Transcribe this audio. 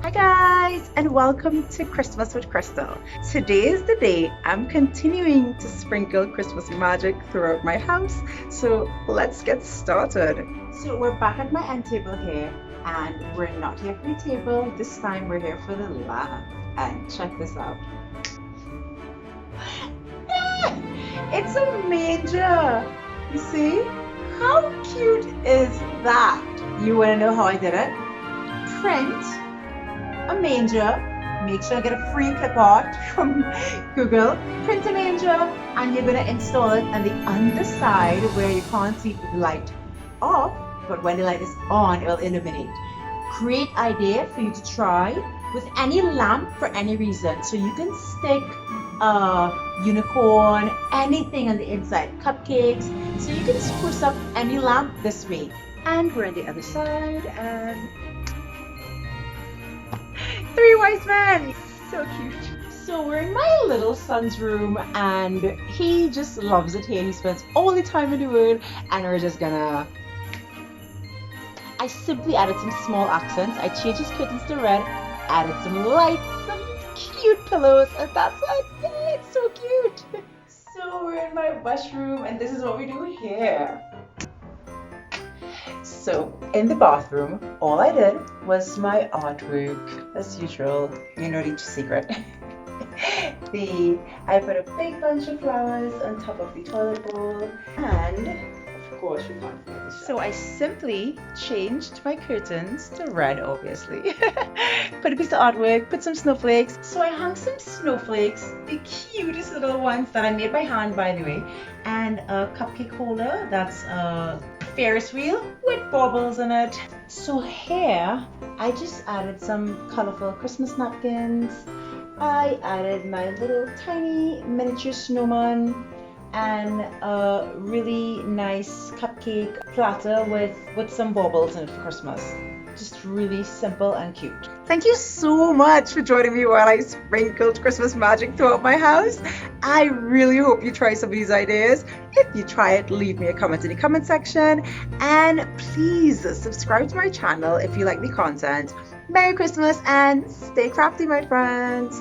Hi guys, and welcome to Christmas with Crystal. Today is the day I'm continuing to sprinkle Christmas magic throughout my house. So let's get started. So we're back at my end table here, and we're not here for the table. This time we're here for the lamp. And check this out. It's a manger. You see? How cute is that? You want to know how I did it? Print a manger, make sure I get a free clip art from Google, print a manger, and you're gonna install it on the underside where you can't see the light off, but when the light is on, it will illuminate. Great idea for you to try with any lamp for any reason. So you can stick a unicorn, anything on the inside, cupcakes, so you can spruce up any lamp this way. And we're on the other side, and three wise men. So cute. So we're in my little son's room, and he just loves it here. He spends all the time in the world, and we're just gonna. I simply added some small accents. I changed his curtains to red, added some lights, some cute pillows, and that's it. Yay, it's so cute. So we're in my washroom, and this is what we do here. So in the bathroom, all I did was my artwork, as usual. You know the secret. I put a big bunch of flowers on top of the toilet bowl, and of course we can't forget the shower. So I simply changed my curtains to red, obviously. Put a piece of artwork, put some snowflakes. So I hung some snowflakes, the cutest little ones that I made by hand, by the way, and a cupcake holder that's a Ferris wheel with baubles in it. So here I just added some colorful Christmas napkins. I added my little tiny miniature snowman and a really nice cupcake platter with some baubles in it for Christmas. Just really simple and cute. Thank you so much for joining me while I sprinkled Christmas magic throughout my house. I really hope you try some of these ideas. If you try it, leave me a comment in the comment section. And please subscribe to my channel if you like the content. Merry Christmas and stay crafty, my friends.